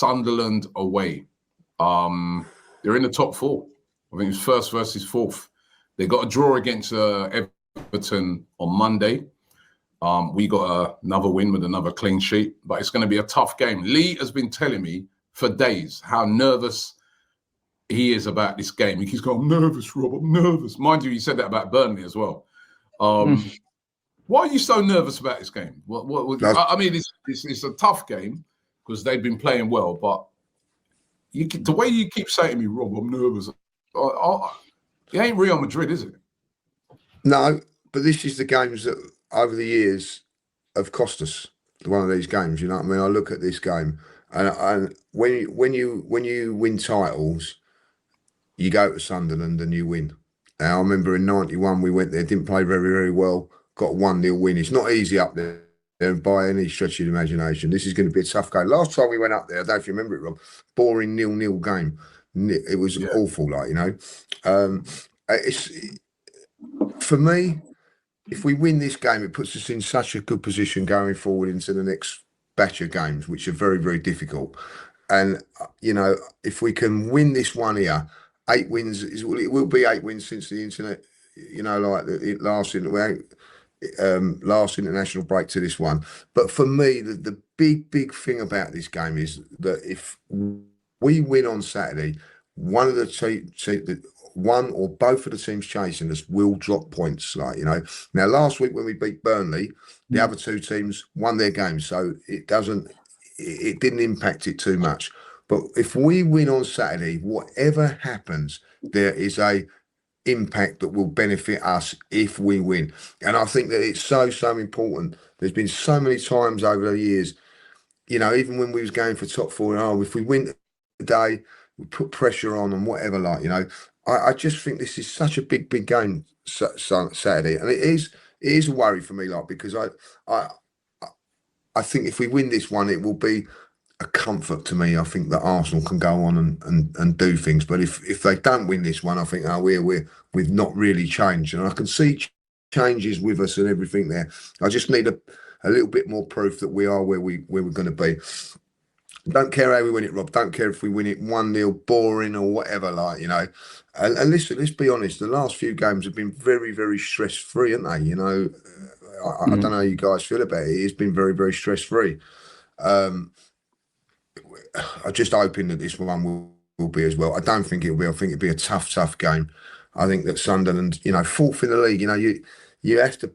Sunderland away. They're in the top four. I think it's first versus fourth. They got a draw against Everton on Monday. We got another win with another clean sheet, but it's going to be a tough game. Lee has been telling me for days how nervous he is about this game. He keeps going, I'm nervous, Rob, I'm nervous. Mind you, he said that about Burnley as well. Why are you so nervous about this game? I mean, it's a tough game because they've been playing well, but the way you keep saying to me, Rob, I'm nervous. It ain't Real Madrid, is it? No, but this is the games that over the years have cost us one of these games. You know what I mean? I look at this game, and when you win titles, you go to Sunderland and you win. Now, I remember in '91 we went there, didn't play very, very well, got a 1-0 win. It's not easy up there by any stretch of the imagination. This is going to be a tough game. Last time we went up there, I don't know if you remember it, Rob, boring 0-0 game. It was awful, like, you know. It's for me, if we win this game, it puts us in such a good position going forward into the next batch of games, which are very, very difficult. And, you know, if we can win this one here, 8 wins, it will be 8 wins since the internet, you know, like the last international break to this one. But for me, the big thing about this game is that if we win on Saturday, one or both of the teams chasing us will drop points. Like, you know, now last week when we beat Burnley, the other 2 teams won their games, so it didn't impact it too much. But if we win on Saturday, whatever happens, there is a impact that will benefit us if we win. And I think that it's so important. There's been so many times over the years, you know, even when we was going for top 4, if we win today, we put pressure on and whatever, like, you know. I just think this is such a big game Saturday, and it is a worry for me, like, because I think if we win this one, it will be a comfort to me. I think that Arsenal can go on and do things, but if they don't win this one, I think we've not really changed, and I can see changes with us and everything there. I just need a little bit more proof that we are where we're going to be. Don't care how we win it, Rob. Don't care if we win it 1-0, boring or whatever, like, you know. And listen, let's be honest. The last few games have been very, very stress-free, haven't they? You know, I don't know how you guys feel about it. It's been very, very stress-free. I'm just hoping that this one will be as well. I don't think it will be. I think it'll be a tough game. I think that Sunderland, you know, 4th in the league, you know, you have to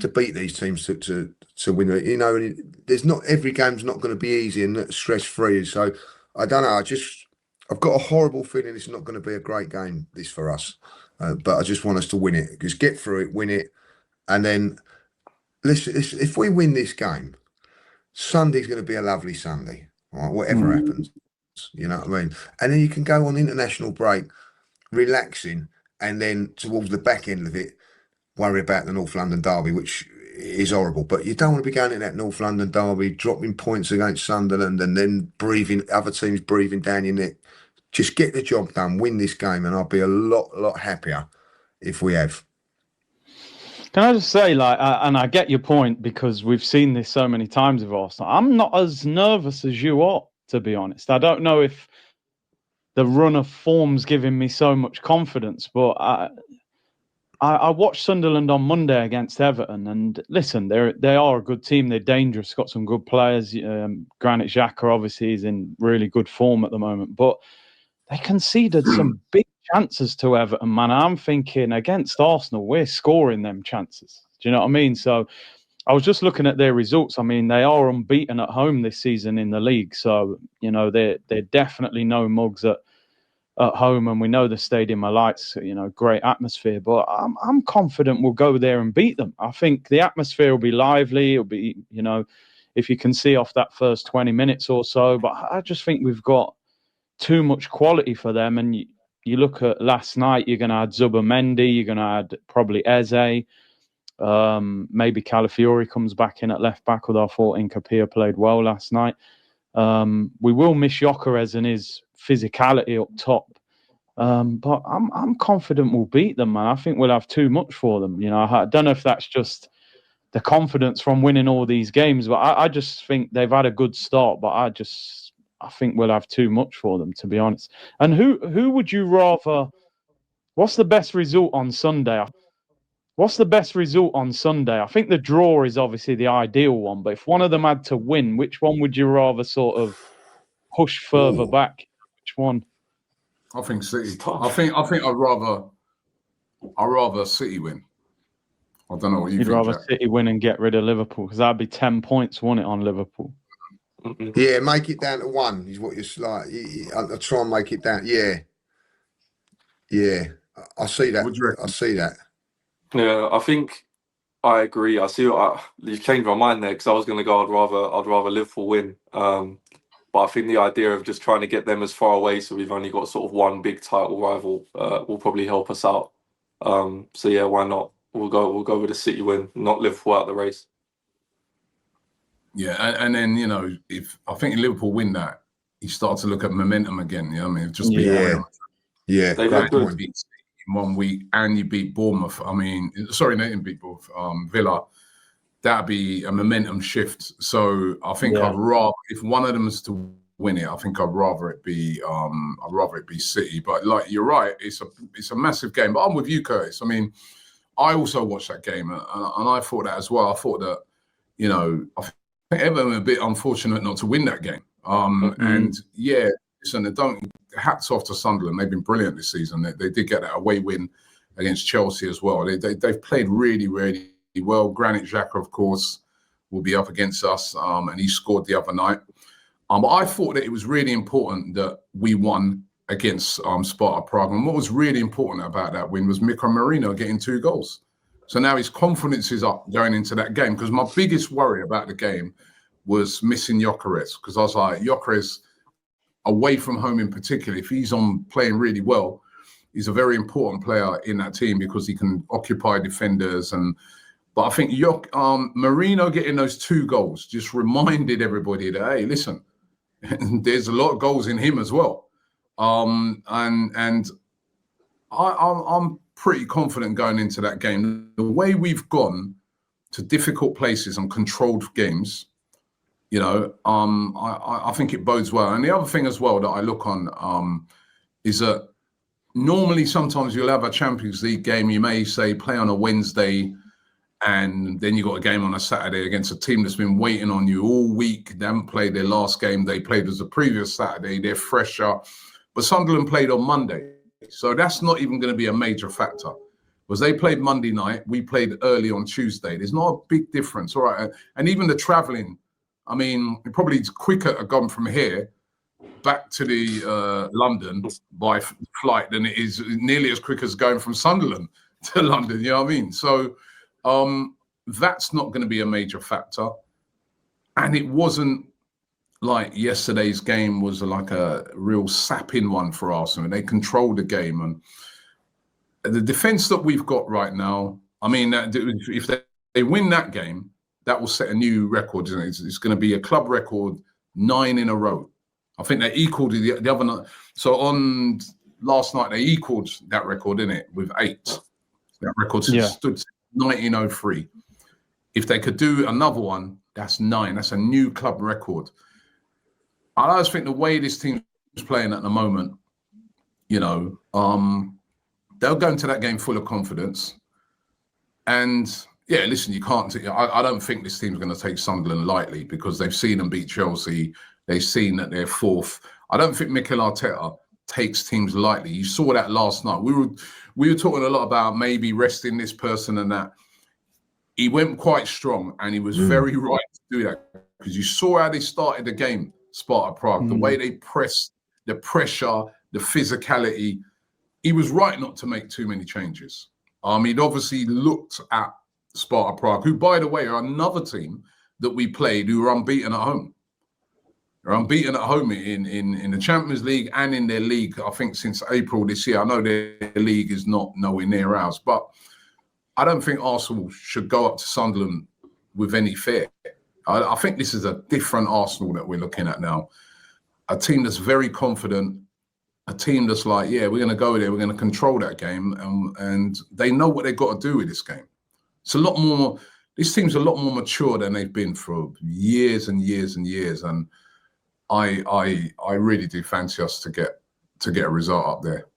beat these teams to win it. You know, and there's not every game's not going to be easy and stress-free. So I don't know. I've got a horrible feeling it's not going to be a great game, this, for us. But I just want us to win it. Just get through it, win it. And then, listen, if we win this game, Sunday's going to be a lovely Sunday. Right? Whatever happens. You know what I mean? And then you can go on international break, relaxing, and then towards the back end of it, worry about the North London derby, which is horrible. But you don't want to be going in that North London derby, dropping points against Sunderland, and then other teams breathing down your neck. Just get the job done, win this game, and I'll be a lot happier if we have. Can I just say, like, and I get your point, because we've seen this so many times with Arsenal. I'm not as nervous as you are, to be honest. I don't know if the run of form's giving me so much confidence, but I watched Sunderland on Monday against Everton, and listen, they are a good team. They're dangerous, got some good players. Granit Xhaka obviously is in really good form at the moment, but they conceded some big chances to Everton, man. I'm thinking, against Arsenal, we're scoring them chances. Do you know what I mean? So I was just looking at their results. I mean, they are unbeaten at home this season in the league. So, you know, they're definitely no mugs at home, and we know the Stadium of Lights, you know, great atmosphere. But I'm confident we'll go there and beat them. I think the atmosphere will be lively. It'll be, you know, if you can see off that first 20 minutes or so. But I just think we've got too much quality for them. And you look at last night, you're going to add Zubomendi, you're going to add probably Eze, maybe Calafiori comes back in at left back, although I thought Nkapia played well last night. We will miss Gyökeres and his physicality up top, but I'm confident we'll beat them, man. I think we'll have too much for them. You know, I don't know if that's just the confidence from winning all these games, but I just think they've had a good start. But I think we'll have too much for them, to be honest. And who would you rather? What's the best result on Sunday? What's the best result on Sunday? I think the draw is obviously the ideal one, but if one of them had to win, which one would you rather sort of push further back? Which one? I think City. I think I'd rather City win. I don't know what you You'd think, rather Jack. City win and get rid of Liverpool, because that'd be 10 points, wouldn't it, on Liverpool? Yeah, make it down to 1 is what you're like. I'll try and make it down. Yeah. I see that. What do you reckon? I see that. Yeah, I think I agree. I see you've changed my mind there, because I was going to go. I'd rather Liverpool win. But I think the idea of just trying to get them as far away, so we've only got sort of one big title rival, will probably help us out. So yeah, why not? We'll go with a City win, not Liverpool out the race. Yeah, and then if I think Liverpool win that, you start to look at momentum again. You know what I mean? Just Yeah. They look good. beat City in 1 week, and you beat Bournemouth. I mean, sorry, they didn't beat Bournemouth. Villa. That'd be a momentum shift. So I think I'd rather, if one of them is to win it, I think I'd rather it be City. But like, you're right, it's a massive game. But I'm with you, Curtis. I mean, I also watched that game, and I thought that as well. I thought that, I think Everton were a bit unfortunate not to win that game. And yeah, listen, hats off to Sunderland. They've been brilliant this season. They did get that away win against Chelsea as well. They've played really, really well. Granit Xhaka, of course, will be up against us, and he scored the other night. But I thought that it was really important that we won against Sparta Prague. And what was really important about that win was Miko Marino getting 2 goals. So now his confidence is up going into that game, because my biggest worry about the game was missing Gyökeres, because I was like, Gyökeres, away from home in particular, if he's on playing really well, he's a very important player in that team because he can occupy defenders. But I think Marino getting those 2 goals just reminded everybody that, hey, listen, there's a lot of goals in him as well. And I'm pretty confident going into that game. The way we've gone to difficult places and controlled games, I think it bodes well. And the other thing as well that I look on is that normally sometimes you'll have a Champions League game, you may say play on a Wednesday, and then you got a game on a Saturday against a team that's been waiting on you all week. They haven't played their last game. They played as the previous Saturday. They're fresher. But Sunderland played on Monday. So that's not even going to be a major factor. Because they played Monday night. We played early on Tuesday. There's not a big difference. All right. And even the travelling, I mean, it probably is quicker to go from here back to the London by flight than it is nearly as quick as going from Sunderland to London. You know what I mean? So that's not going to be a major factor. And it wasn't like yesterday's game was like a real sapping one for Arsenal. They controlled the game. And the defence that we've got right now, I mean, if they win that game, that will set a new record, isn't it? It's going to be a club record, 9 in a row. I think they equaled the other night. So on last night, they equaled that record, didn't it, with 8. That record stood 1903. If they could do another one, that's 9. That's a new club record. I just think the way this team is playing at the moment, they'll go into that game full of confidence. And yeah, listen, you can't. I don't think this team's going to take Sunderland lightly, because they've seen them beat Chelsea. They've seen that they're 4th. I don't think Mikel Arteta takes teams lightly. You saw that last night. We were talking a lot about maybe resting this person and that. He went quite strong, and he was very right to do that, because you saw how they started the game, Sparta Prague, the way they pressed, the pressure, the physicality. He was right not to make too many changes. He'd obviously looked at Sparta Prague, who, by the way, are another team that we played who were unbeaten at home. They're unbeaten at home in the Champions League and in their league, I think, since April this year. I know their league is not nowhere near ours, but I don't think Arsenal should go up to Sunderland with any fear. I think this is a different Arsenal that we're looking at now. A team that's very confident, a team that's like, yeah, we're going to go there, we're going to control that game, and they know what they've got to do with this game. It's a lot more, this team's a lot more mature than they've been for years and years and years. And I really do fancy us to get a result up there.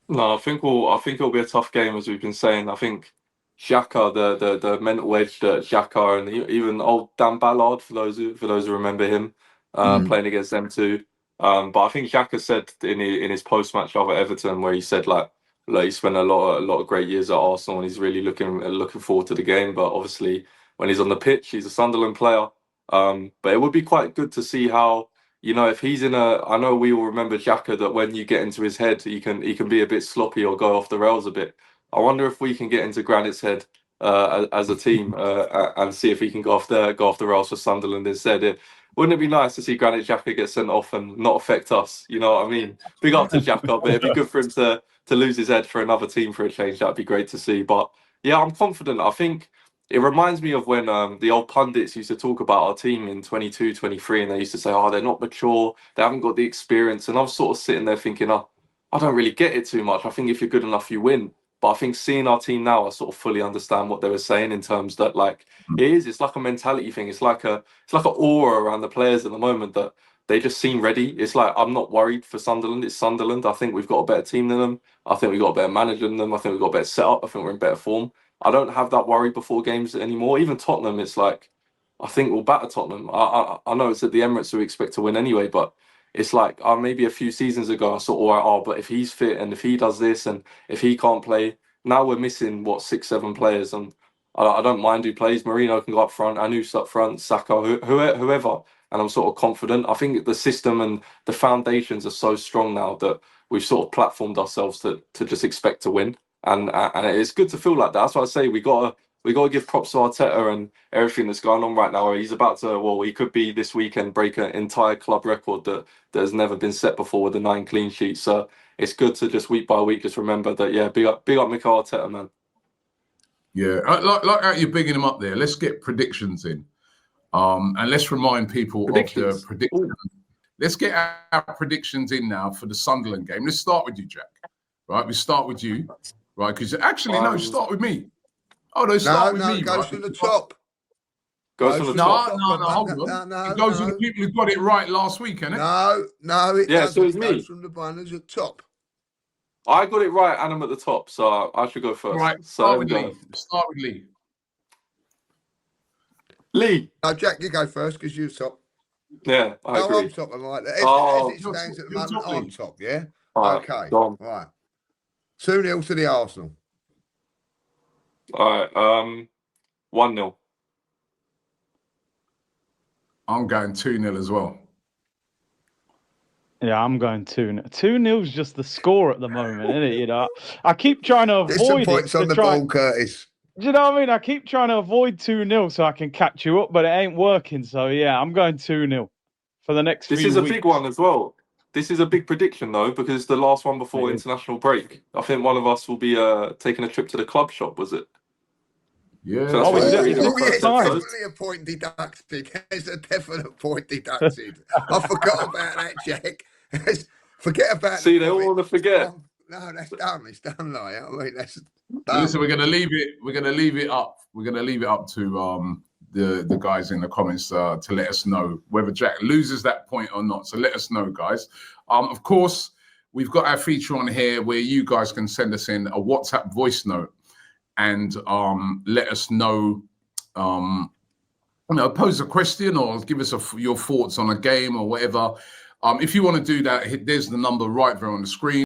No, I think it'll be a tough game, as we've been saying. I think Xhaka, the mental edge that Xhaka and even old Dan Ballard, for those who remember him, playing against them too. But I think Xhaka said in his post match over Everton, where he said like he spent a lot of great years at Arsenal and he's really looking forward to the game. But obviously, when he's on the pitch, he's a Sunderland player. But it would be quite good to see how, you know, if he's in I know we all remember Xhaka, that when you get into his head, he can be a bit sloppy or go off the rails a bit. I wonder if we can get into Granit's head as a team and see if he can go off the rails for Sunderland instead. Wouldn't it be nice to see Granit Xhaka get sent off and not affect us? You know what I mean? Big up to Xhaka, but it'd be good for him to lose his head for another team for a change. That'd be great to see. But yeah, I'm confident. I think it reminds me of when the old pundits used to talk about our team in 22, 23, and they used to say, oh, they're not mature, they haven't got the experience. And I was sort of sitting there thinking, oh, I don't really get it too much. I think if you're good enough, you win. But I think seeing our team now, I sort of fully understand what they were saying in terms that, like, it's like a mentality thing. It's like an aura around the players at the moment that they just seem ready. It's like, I'm not worried for Sunderland. It's Sunderland. I think we've got a better team than them. I think we've got a better manager than them. I think we've got a better setup. I think we're in better form. I don't have that worry before games anymore. Even Tottenham, it's like, I think we'll batter Tottenham. I know it's at the Emirates, so we expect to win anyway, but it's like maybe a few seasons ago I thought, but if he's fit and if he does this and if he can't play, now we're missing 6, 7 players, and I don't mind who plays. Marino can go up front, Anus up front, Saka, whoever, and I'm sort of confident. I think the system and the foundations are so strong now that we've sort of platformed ourselves to just expect to win, and it's good to feel like that. That's why I say we gotta give props to Arteta and everything that's going on right now. He's about to, he could be this weekend break an entire club record that has never been set before with the 9 clean sheets. So it's good to just week by week just remember that. Yeah, big up Mikel Arteta, man. Yeah, like how you're bigging him up there. Let's get predictions in, and let's remind people of the prediction. Let's get our predictions in now for the Sunderland game. Let's start with you, Jack. Right, we start with you, right? Because actually, no, start with me. Oh, no, start with me. It goes from the top. Goes from the top. No, hold on. It goes with the people who got it right last week, isn't it? No, it doesn't. So it's me. It goes from the banners at top. I got it right and I'm at the top, so I should go first. Right, start with Lee. Start with Lee. Lee. No, Jack, you go first because you're top. Yeah, I agree. I'm top. I'm like that. As it stands at the moment, I'm top, yeah? Okay, right. 2-0 to the Arsenal. All right, 1-0. I'm going 2-0 as well. Yeah, I'm going 2-0. 2-0 is just the score at the moment, isn't it? You know, I keep trying to avoid it. There's some points on the ball, Curtis. Do you know what I mean? I keep trying to avoid 2-0 so I can catch you up, but it ain't working. So yeah, I'm going 2-0 for the next few weeks. This is a big one as well. This is a big prediction though, because it's the last one before international break. I think one of us will be taking a trip to the club shop. Was it? Yeah. So it's definitely a point deducted. There's a definite point deducted. I forgot about that, Jack. Forget about. See, they all want to forget. No, that's done. It's done. Like, I mean, that's done. Listen, we're gonna leave it up. We're gonna leave it up to the guys in the comments to let us know whether Jack loses that point or not. So let us know, guys. Of course, we've got our feature on here where you guys can send us in a WhatsApp voice note and let us know, pose a question or give us your thoughts on a game or whatever. If you want to do that, there's the number right there on the screen.